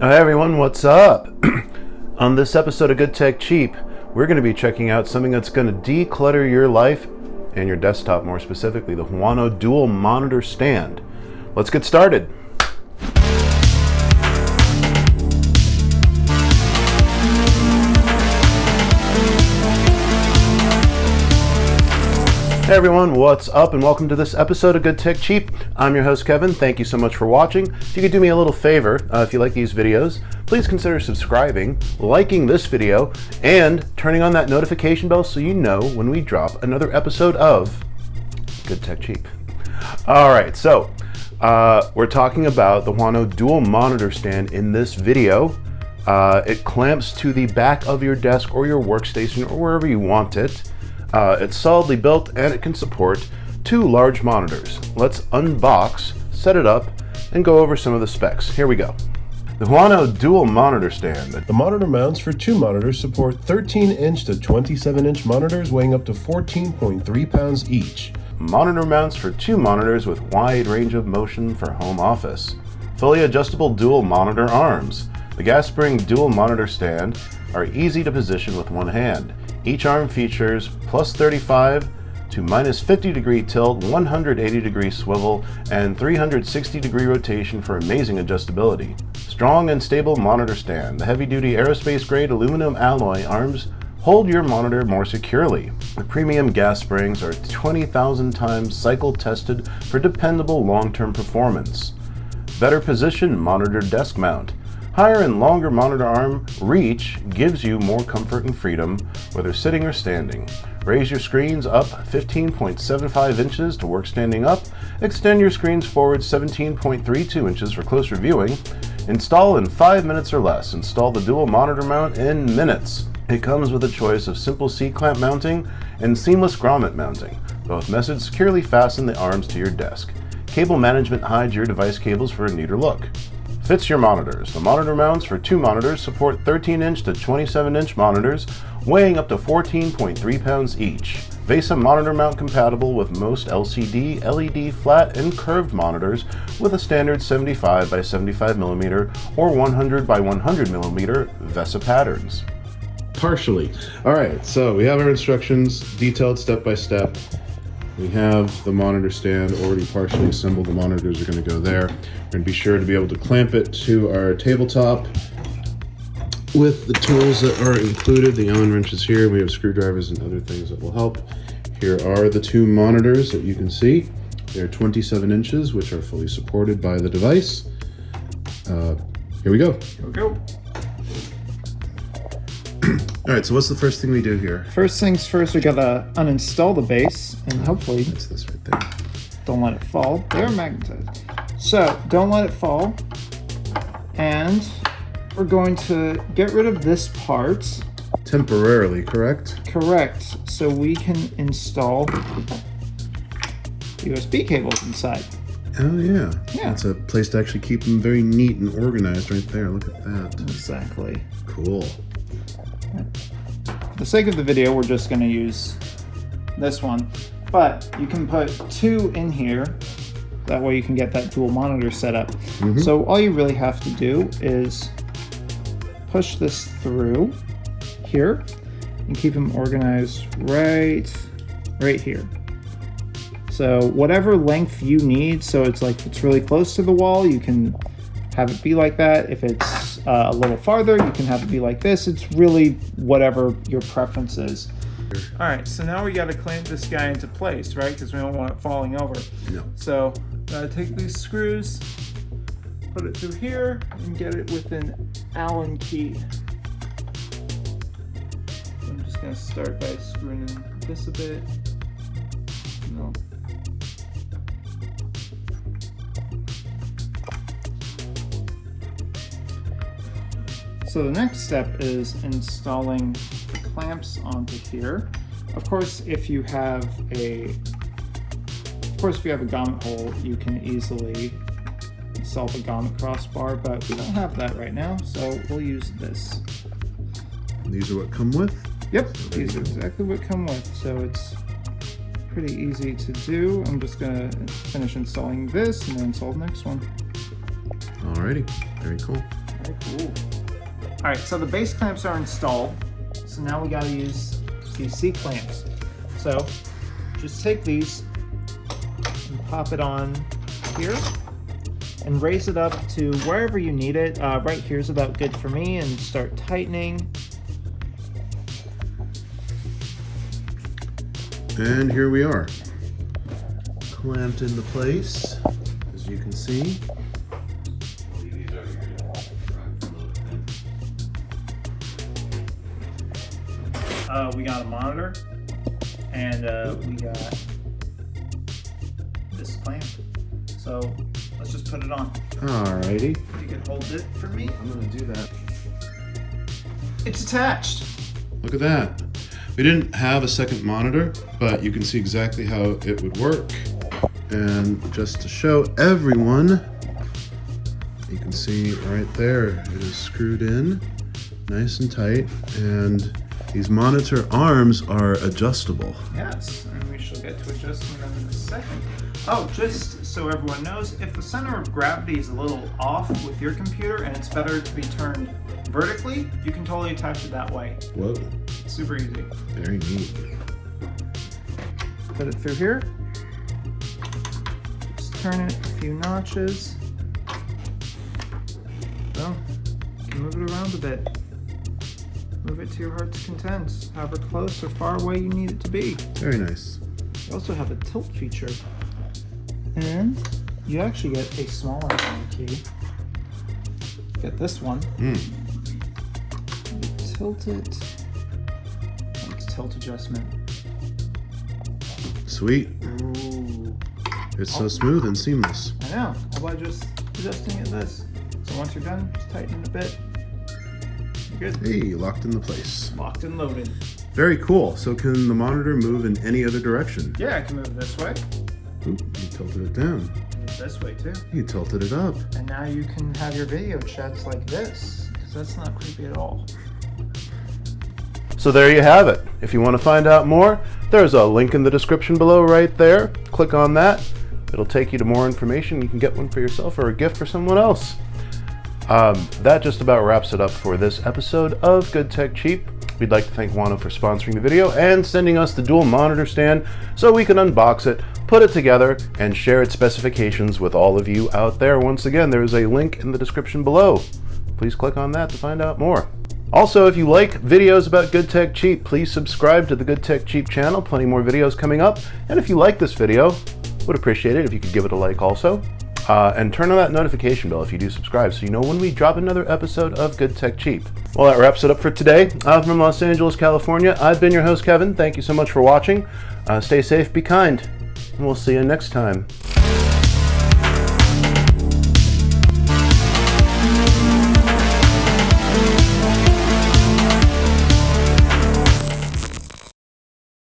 Hi everyone, what's up? On this episode of Good Tech Cheap, we're going to be checking out something that's going to declutter your life and your desktop, more specifically, the HUANUO dual monitor stand. Let's get started. Hey everyone, what's up and welcome to this episode of Good Tech Cheap. I'm your host Kevin. Thank you so much for watching. If you could do me a little favor, if you like these videos, please consider subscribing, liking this video, and turning on that notification bell so you know when we drop another episode of Good Tech Cheap. Alright, so we're talking about the HUANUO dual monitor stand in this video. It clamps to the back of your desk or your workstation or wherever you want it. It's solidly built and it can support 2 large monitors. Let's unbox, set it up, and go over some of the specs. Here we go. The HUANUO dual monitor stand. The monitor mounts for 2 monitors support 13-inch to 27-inch monitors weighing up to 14.3 pounds each. Monitor mounts for 2 monitors with wide range of motion for home office. Fully adjustable dual monitor arms. The gas spring dual monitor stand are easy to position with one hand. Each arm features plus 35 to minus 50 degree tilt, 180 degree swivel, and 360 degree rotation for amazing adjustability. Strong and stable monitor stand. The heavy-duty aerospace-grade aluminum alloy arms hold your monitor more securely. The premium gas springs are 20,000 times cycle tested for dependable long-term performance. Better position monitor desk mount. Higher and longer monitor arm reach gives you more comfort and freedom, whether sitting or standing. Raise your screens up 15.75 inches to work standing up. Extend your screens forward 17.32 inches for closer viewing. Install in 5 minutes or less. Install the dual monitor mount in minutes. It comes with a choice of simple C-clamp mounting and seamless grommet mounting. Both methods securely fasten the arms to your desk. Cable management hides your device cables for a neater look. Fits your monitors. The monitor mounts for 2 monitors support 13-inch to 27-inch monitors weighing up to 14.3 pounds each. VESA monitor mount compatible with most LCD, LED, flat, and curved monitors with a standard 75 by 75 millimeter or 100 by 100 millimeter VESA patterns. Partially. Alright, so we have our instructions detailed step by step. We have the monitor stand already partially assembled. The monitors are going to go there. We're going to be sure to be able to clamp it to our tabletop with the tools that are included. The Allen wrench is here. We have screwdrivers and other things that will help. Here are the 2 monitors that you can see. They're 27 inches, which are fully supported by the device. Here we go. Here we go. All right, so what's the first thing we do here? First things first, we gotta uninstall the base, and hopefully, That's this right there. don't let it fall. They are magnetized. So, don't let it fall. And we're going to get rid of this part. Temporarily, correct? Correct. So we can install USB cables inside. Oh, yeah. Yeah. That's a place to actually keep them very neat and organized right there. Look at that. Exactly. Cool. For the sake of the video, we're just going to use this one, but you can put 2 in here. That way you can get that dual monitor set up. So all you really have to do is push this through here and keep them organized right here. So whatever length you need, so it's like if it's really close to the wall, you can have it be like that. If it's a little farther, you can have it be like this. It's really whatever your preference is. All right, so now we got to clamp this guy into place, right? Because we don't want it falling over. No. So take these screws, put it through here, and get it with an Allen key. So I'm just going to start by screwing in this a bit. No. So the next step is installing the clamps onto here. Of course, if you have a grommet hole, you can easily install the grommet crossbar, but we don't have that right now, so we'll use this. And these are what come with? Yep, these are exactly what come with, so it's pretty easy to do. I'm just gonna finish installing this and then install the next one. Alrighty, very cool. Very cool. All right, so the base clamps are installed. So now we got to use these C clamps. So just take these and pop it on here and raise it up to wherever you need it. Right here is about good for me, and start tightening. And here we are, clamped into place, as you can see. We got a monitor, and we got this clamp. So let's just put it on. Alrighty. You can hold it for me. I'm gonna do that. It's attached. Look at that. We didn't have a second monitor, but you can see exactly how it would work. And just to show everyone, you can see right there, it is screwed in nice and tight, and these monitor arms are adjustable. Yes, and we shall get to adjusting them in a second. Oh, just so everyone knows, if the center of gravity is a little off with your computer and it's better to be turned vertically, you can totally attach it that way. Whoa. Super easy. Very neat. Put it through here. Just turn it a few notches. Boom. You can move it around a bit. Move it to your heart's content, however close or far away you need it to be. Very nice. You also have a tilt feature. And you actually get a smaller key. Get this one. You tilt it. It's tilt adjustment. Sweet. Ooh. It's so smooth and seamless. I know. How about just adjusting it this? So once you're done, just tighten it a bit. You're good. Hey, locked into place. Locked and loaded. Very cool. So can the monitor move in any other direction? Yeah, I can move this way. Ooh, you tilted it down. Move this way too. You tilted it up. And now you can have your video chats like this, because that's not creepy at all. So there you have it. If you want to find out more, there's a link in the description below right there. Click on that. It'll take you to more information. You can get one for yourself or a gift for someone else. That just about wraps it up for this episode of Good Tech Cheap. We'd like to thank HUANUO for sponsoring the video and sending us the dual monitor stand so we can unbox it, put it together, and share its specifications with all of you out there. Once again, there is a link in the description below. Please click on that to find out more. Also, if you like videos about Good Tech Cheap, please subscribe to the Good Tech Cheap channel. Plenty more videos coming up. And if you like this video, would appreciate it if you could give it a like also. And turn on that notification bell if you do subscribe so you know when we drop another episode of Good Tech Cheap. Well, that wraps it up for today. From Los Angeles, California, I've been your host, Kevin. Thank you so much for watching. Stay safe, be kind, and we'll see you next time.